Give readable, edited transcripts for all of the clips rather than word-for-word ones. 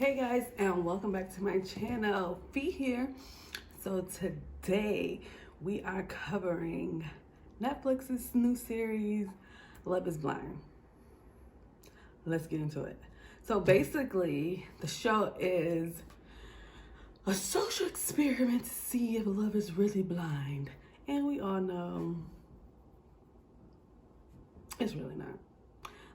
Hey guys, and welcome back to my channel. Fee here. So today we are covering Netflix's new series, Love is Blind. Let's get into it. So basically, the show is a social experiment to see if love is really blind. And we all know it's really not.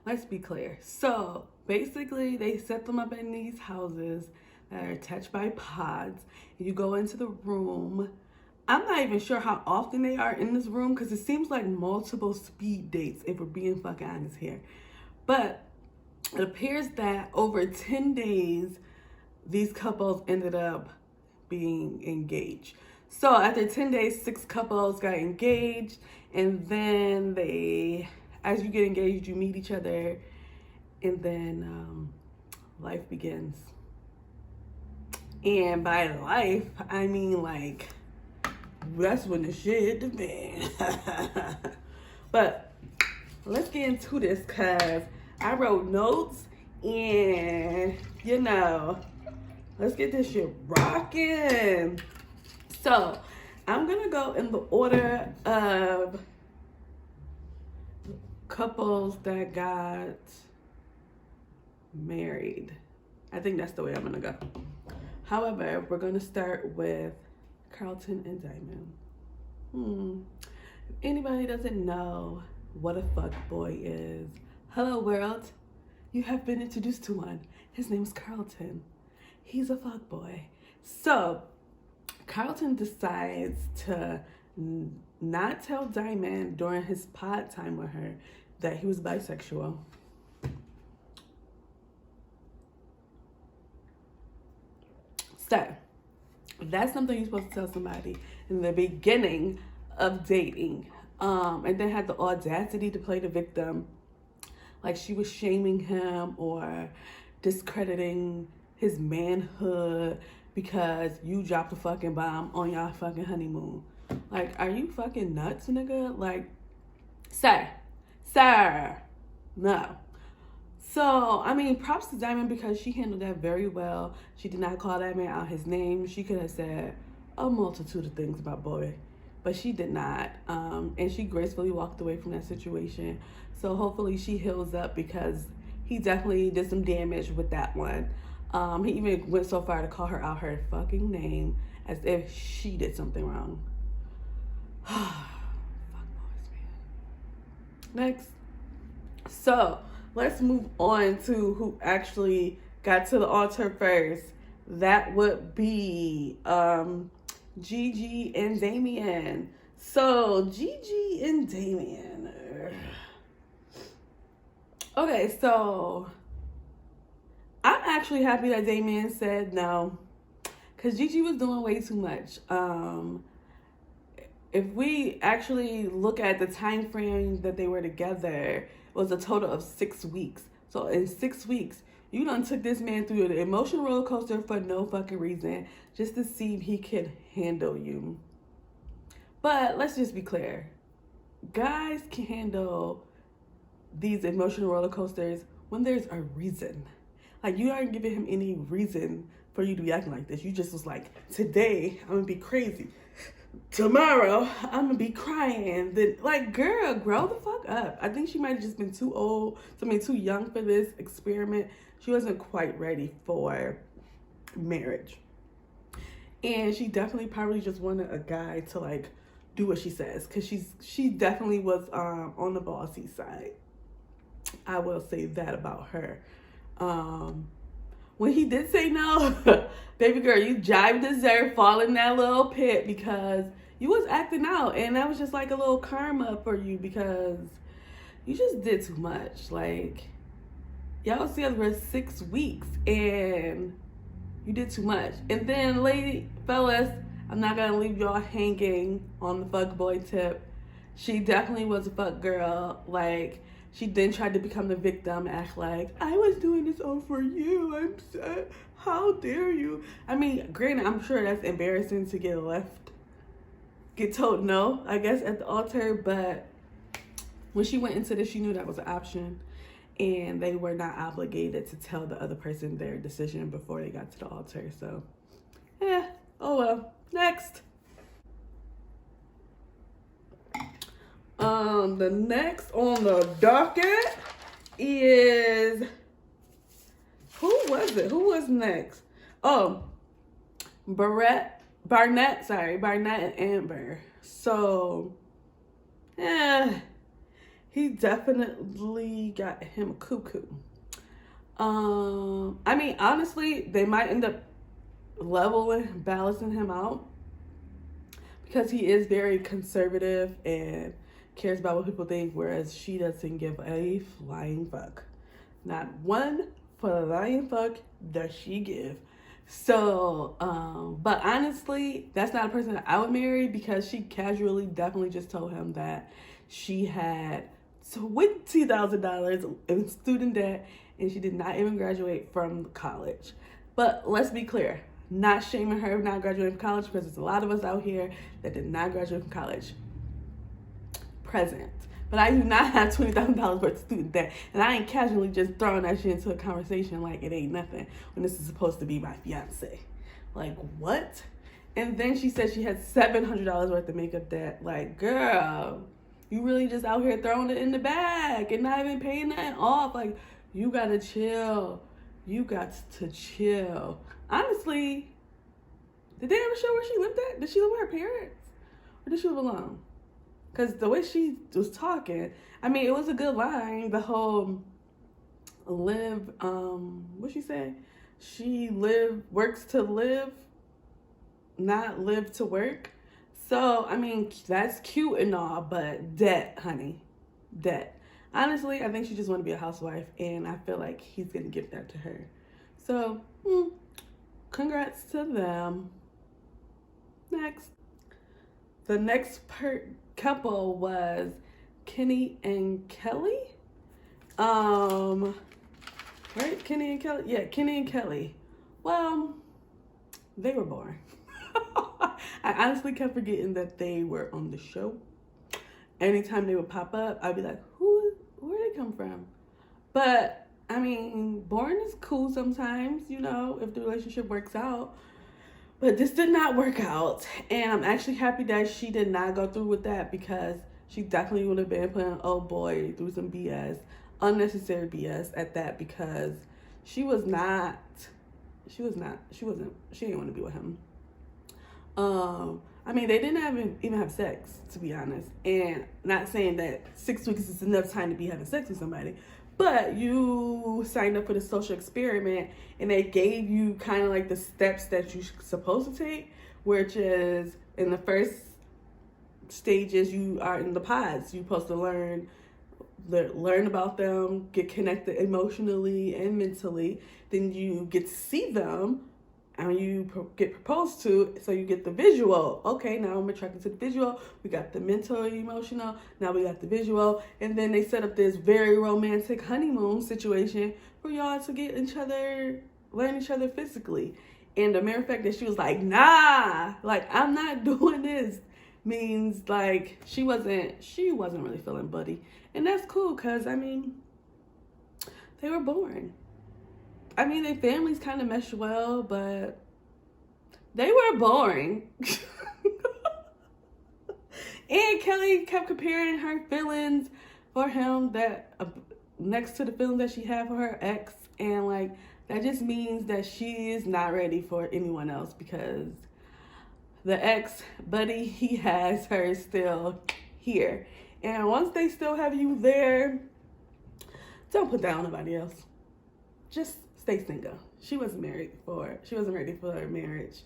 Let's be clear. So basically, they set them up in these houses that are attached by pods. You go into the room. I'm not even sure how often they are in this room because it seems like multiple speed dates, if we're being fucking honest here. But it appears that over 10 days, these couples ended up being engaged. So after 10 days, 6 couples got engaged, and then as you get engaged, you meet each other, and then life begins. And by life, I mean like, that's when the shit hit the fan. But let's get into this because I wrote notes and, let's get this shit rocking. So I'm going to go in the order of couples that got married. I think that's the way I'm gonna go. However, we're gonna start with Carlton and Diamond. If anybody doesn't know what a fuck boy is, hello world, you have been introduced to one. His name's Carlton. He's a fuck boy. So Carlton decides to not tell Diamond during his pod time with her that he was bisexual. So that's something you're supposed to tell somebody in the beginning of dating. And then had the audacity to play the victim, like she was shaming him or discrediting his manhood because you dropped a fucking bomb on y'all fucking honeymoon. Like, are you fucking nuts, nigga? Like, sir, no. So, I mean, props to Diamond because she handled that very well. She did not call that man out his name. She could have said a multitude of things about boy, but she did not. And she gracefully walked away from that situation. So hopefully she heals up because he definitely did some damage with that one. He even went so far to call her out her fucking name as if she did something wrong. Fuck boys, man. Next. So let's move on to who actually got to the altar first. That would be Gigi and Damien. So Gigi and Damien. Okay, so I'm actually happy that Damien said no, because Gigi was doing way too much. If we actually look at the time frame that they were together, it was a total of 6 weeks. So in 6 weeks, you done took this man through an emotional roller coaster for no fucking reason, just to see if he could handle you. But let's just be clear. Guys can handle these emotional roller coasters when there's a reason. Like, you aren't giving him any reason for you to be acting like this. You just was like, today I'm gonna be crazy. Tomorrow I'm gonna be crying. Then, like, girl, grow the fuck up. I think she might have just been too young for this experiment. She wasn't quite ready for marriage. And she definitely probably just wanted a guy to, like, do what she says. Because she definitely was on the bossy side. I will say that about her. When he did say no, baby girl, you jive deserve fall in that little pit because you was acting out, and that was just like a little karma for you because you just did too much. Like, y'all was together for 6 weeks and you did too much. And then, fellas, I'm not gonna leave y'all hanging on the fuck boy tip. She definitely was a fuck girl. Like, she then tried to become the victim, act like, I was doing this all for you. I'm sad. How dare you? I mean, granted, I'm sure that's embarrassing to get told no, I guess, at the altar. But when she went into this, she knew that was an option. and they were not obligated to tell the other person their decision before they got to the altar. So, oh well. Next. The next on the docket is, who was it? Who was next? Oh, Barnett and Amber. So, he definitely got him a cuckoo. I mean, honestly, they might end up balancing him out, because he is very conservative and cares about what people think, whereas she doesn't give a flying fuck. Not one flying fuck does she give. So, but honestly, that's not a person that I would marry, because she casually definitely just told him that she had $20,000 in student debt and she did not even graduate from college. But let's be clear, not shaming her not graduating from college, because there's a lot of us out here that did not graduate from college. Present. But I do not have $20,000 worth of student debt, and I ain't casually just throwing that shit into a conversation like it ain't nothing when this is supposed to be my fiance. Like, what? And then she said she had $700 worth of makeup debt. Like, girl, you really just out here throwing it in the bag and not even paying that off. Like, you gotta chill. You got to chill. Honestly, did they ever show where she lived at? Did she live with her parents? Or did she live alone? Because the way she was talking, I mean, it was a good line. The whole what'd she say? She works to live, not live to work. So, I mean, that's cute and all, but debt, honey. Debt. Honestly, I think she just want to be a housewife, and I feel like he's going to give that to her. So, congrats to them. Next. The next couple was Kenny and Kelly. Right? Kenny and Kelly? Yeah, Kenny and Kelly. Well, they were boring. I honestly kept forgetting that they were on the show. Anytime they would pop up, I'd be like, where they come from? But, I mean, boring is cool sometimes, you know, if the relationship works out. But this did not work out. And I'm actually happy that she did not go through with that, because she definitely would have been putting old boy through some BS, unnecessary BS at that, because she didn't want to be with him. I mean, they didn't even have sex, to be honest. And not saying that 6 weeks is enough time to be having sex with somebody, but you signed up for the social experiment, and they gave you kind of like the steps that you're supposed to take, which is in the first stages, you are in the pods. You're supposed to learn about them, get connected emotionally and mentally. Then you get to see them, and you get proposed to, so you get the visual. Okay, now I'm attracted to the visual. We got the mental, emotional. Now we got the visual. And then they set up this very romantic honeymoon situation for y'all to get learn each other physically. And the mere fact that she was like, nah, like, I'm not doing this, means like she wasn't really feeling buddy. And that's cool, because I mean, they were boring. I mean, their families kind of meshed well, but they were boring. And Kelly kept comparing her feelings for him next to the feelings that she had for her ex. And like, that just means that she is not ready for anyone else, because the ex buddy he has her is still here. And once they still have you there, don't put that on nobody else. Just stay single. She wasn't ready for marriage.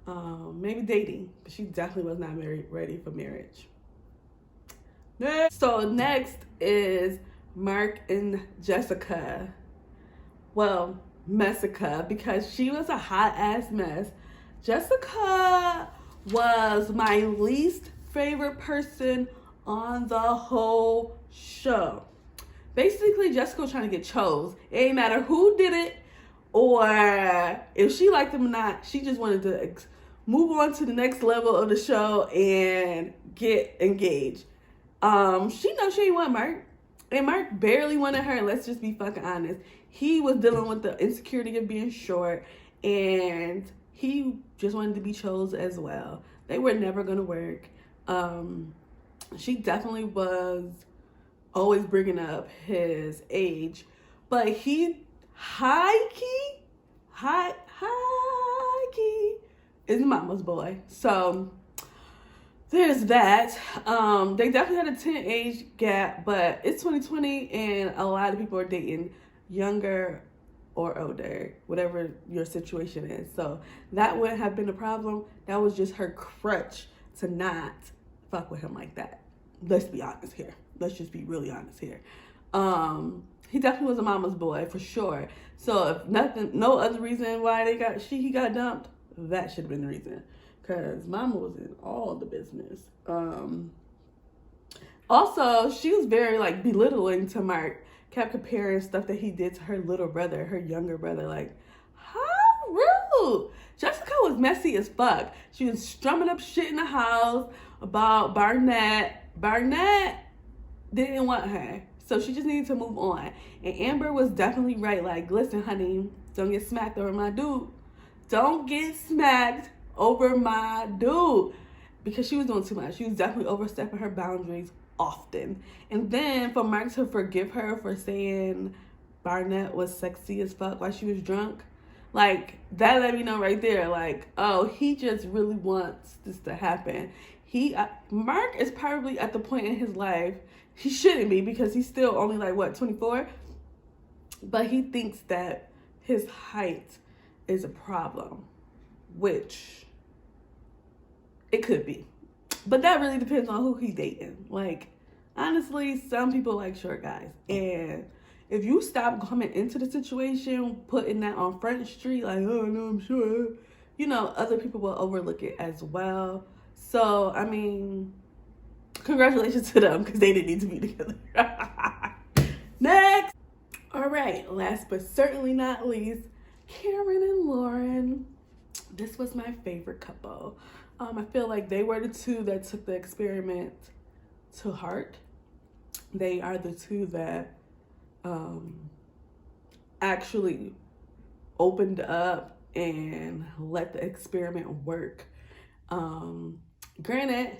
Maybe dating, but she definitely was not ready for marriage. So next is Mark and Jessica. Well, Messica, because she was a hot ass mess. Jessica was my least favorite person on the whole show. Basically, Jessica was trying to get chose. It ain't matter who did it, or if she liked him or not. She just wanted to move on to the next level of the show and get engaged. She knows she ain't want Mark. And Mark barely wanted her, let's just be fucking honest. He was dealing with the insecurity of being short, and he just wanted to be chose as well. They were never going to work. She definitely was always bringing up his age, but he high key is mama's boy. So there's that. They definitely had a 10 age gap, but it's 2020 and a lot of people are dating younger or older, whatever your situation is. So that wouldn't have been a problem. That was just her crutch to not fuck with him like that. Let's be honest here. Let's just be really honest here. He definitely was a mama's boy for sure. So if no other reason why he got dumped, that should have been the reason. Because mama was in all the business. Also, she was very like belittling to Mark. Kept comparing stuff that he did to her little brother, her younger brother. Like, how rude. Jessica was messy as fuck. She was strumming up shit in the house about Barnett. Barnett didn't want her. So she just needed to move on. And Amber was definitely right. Like, listen, honey, don't get smacked over my dude. Don't get smacked over my dude. Because she was doing too much. She was definitely overstepping her boundaries often. And then for Mark to forgive her for saying Barnett was sexy as fuck while she was drunk, like, that let me know right there, like, oh, he just really wants this to happen. Mark is probably at the point in his life, he shouldn't be because he's still only like, what, 24? But he thinks that his height is a problem, which it could be. But that really depends on who he's dating. Like, honestly, some people like short guys. And if you stop coming into the situation, putting that on Front Street, like, oh, no, I'm sure, you know, other people will overlook it as well. So, I mean, congratulations to them because they didn't need to be together. Next. All right, last but certainly not least, Cameron and Lauren. This was my favorite couple. I feel like they were the two that took the experiment to heart. They are the two that actually opened up and let the experiment work. Granted,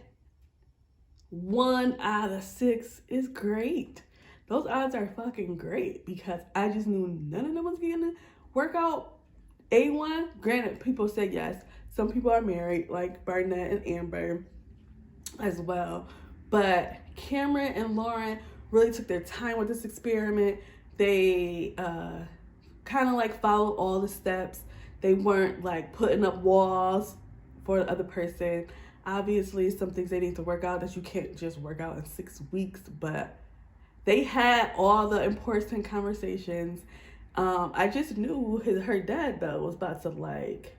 1 out of 6 is great. Those odds are fucking great because I just knew none of them was gonna work out A1. Granted, people say yes. Some people are married, like Barnett and Amber as well. But Cameron and Lauren really took their time with this experiment. They kind of like followed all the steps. They weren't like putting up walls for the other person. Obviously, some things they need to work out that you can't just work out in 6 weeks. But they had all the important conversations. I just knew her dad, though, was about to like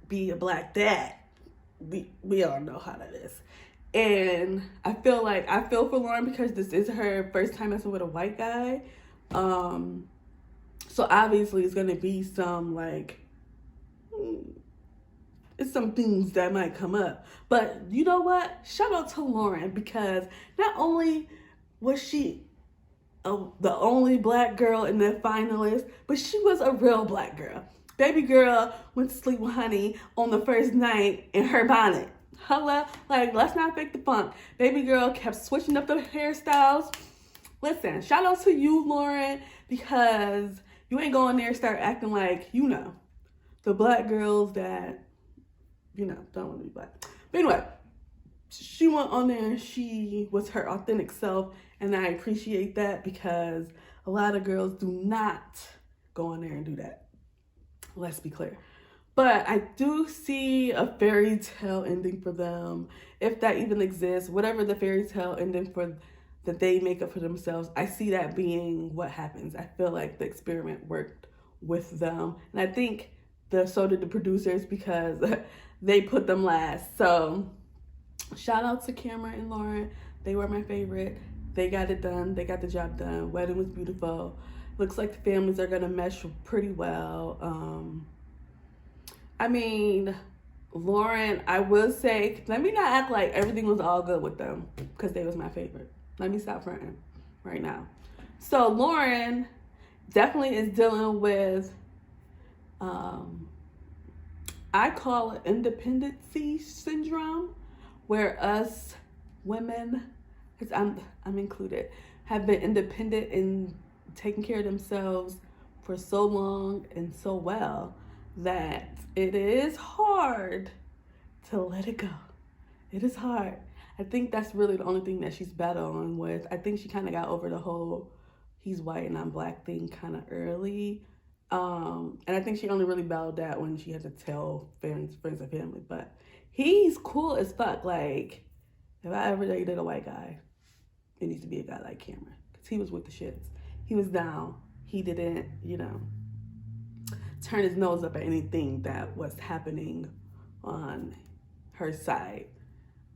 be a black dad. We all know how that is. And I feel for Lauren because this is her first time messing with a white guy. So obviously it's gonna be some like it's some things that might come up. But you know what? Shout out to Lauren because not only was she the only black girl in the finalist, but she was a real black girl. Baby girl went to sleep with Honey on the first night in her bonnet. Hello? Like, let's not fake the funk. Baby girl kept switching up the hairstyles. Listen, shout out to you, Lauren, because you ain't going there and start acting like, you know, the black girls that, you know, don't want to be black. But anyway, she went on there and she was her authentic self, and I appreciate that because a lot of girls do not go on there and do that. Let's be clear. But I do see a fairy tale ending for them, if that even exists. Whatever the fairy tale ending that they make up for themselves, I see that being what happens. I feel like the experiment worked with them. And I think so did the producers because they put them last. So shout out to Cameron and Lauren. They were my favorite. They got it done. They got the job done. Wedding was beautiful. Looks like the families are going to mesh pretty well. I mean, Lauren, I will say, let me not act like everything was all good with them because they was my favorite. Let me stop fronting right now. So Lauren definitely is dealing with, I call it independency syndrome, where us women, because I'm included, have been independent in taking care of themselves for so long and so well that it is hard to let it go. It is hard. I think that's really the only thing that she's battling with. I think she kind of got over the whole he's white and I'm black thing kind of early. And I think she only really battled that when she had to tell friends and family. But he's cool as fuck. Like, if I ever dated a white guy, it needs to be a guy like Cameron. Because he was with the shits. He was down. He didn't, turn his nose up at anything that was happening on her side.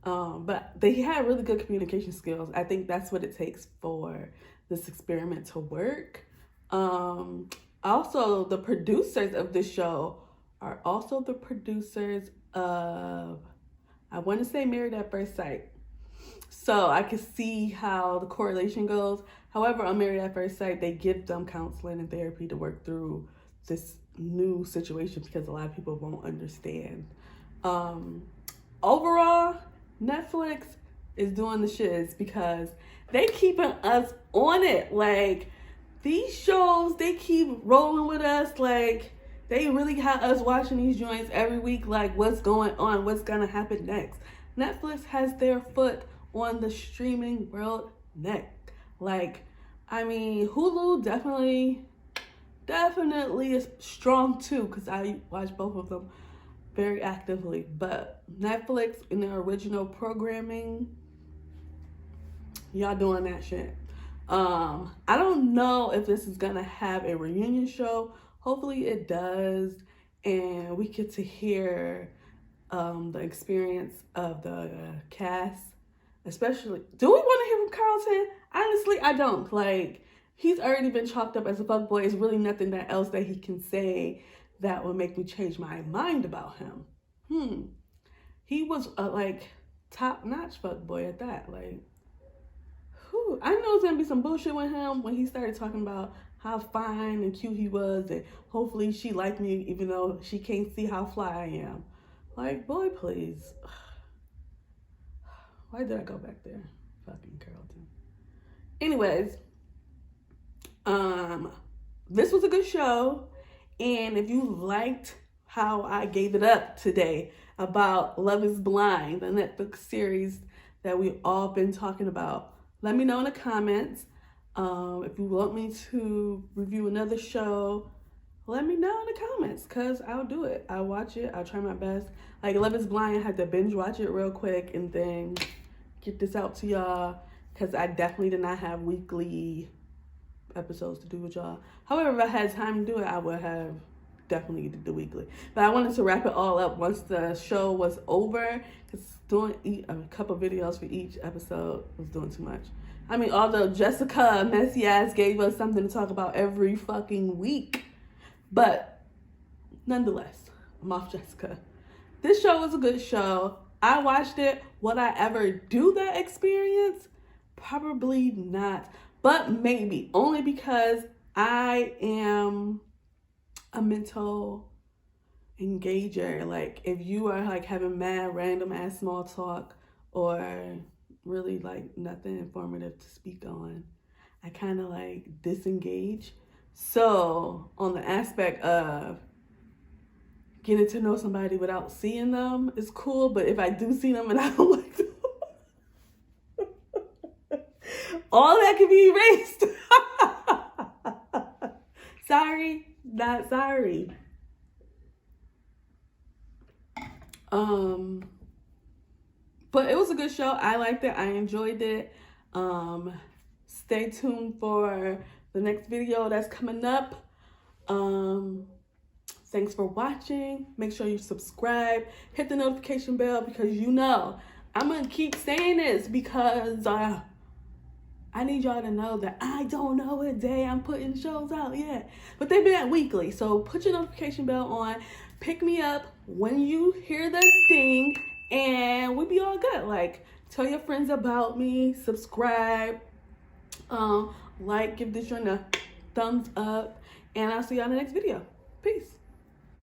But they had really good communication skills. I think that's what it takes for this experiment to work. Also, the producers of this show are also the producers of, I want to say, Married at First Sight. So I can see how the correlation goes. However, on Married at First Sight, they give them counseling and therapy to work through this new situation because a lot of people won't understand. Overall, Netflix is doing the shiz because they keeping us on it. Like, these shows, they keep rolling with us. Like, they really have us watching these joints every week. Like, what's going on? What's going to happen next? Netflix has their foot on the streaming world neck. Like, I mean, Hulu definitely is strong too, because I watch both of them very actively. But Netflix in their original programming, y'all doing that shit. I don't know if this is gonna have a reunion show. Hopefully it does, and we get to hear the experience of the cast. Especially, do we want to hear from Carlton? Honestly, I don't. Like, he's already been chalked up as a fuckboy. It's really nothing else that he can say that would make me change my mind about him. He was a top-notch fuckboy at that. Like, I know it's gonna be some bullshit with him when he started talking about how fine and cute he was, and hopefully she liked me even though she can't see how fly I am. Like, boy, please. Why did I go back there? Fucking Carlton. Anyways, this was a good show. And if you liked how I gave it up today about Love is Blind, the Netflix series that we've all been talking about, let me know in the comments. If you want me to review another show, let me know in the comments, because I'll do it. I'll watch it. I'll try my best. Like, Love is Blind, I had to binge watch it real quick and then get this out to y'all, because I definitely did not have weekly episodes to do with y'all. However, if I had time to do it, I would have definitely did the weekly. But I wanted to wrap it all up once the show was over, because doing a couple videos for each episode was doing too much. I mean, although Jessica Messy Ass gave us something to talk about every fucking week, but nonetheless, I'm off Jessica. This show was a good show. I watched it. Would I ever do that experience? Probably not. But maybe. Only because I am a mental engager. Like, if you are like having mad random ass small talk or really like nothing informative to speak on, I kind of like disengage. So on the aspect of getting to know somebody without seeing them is cool, but if I do see them and I don't like them, all that can be erased. Sorry, not sorry. But it was a good show. I liked it. I enjoyed it. Stay tuned for the next video that's coming up. Thanks for watching. Make sure you subscribe. Hit the notification bell, because you know I'm going to keep saying this, because I need y'all to know that I don't know what day I'm putting shows out yet. But they've been at weekly. So put your notification bell on. Pick me up when you hear the ding, and we'll be all good. Like, Tell your friends about me. Subscribe. Like, give this one a thumbs up. And I'll see you on the next video. Peace.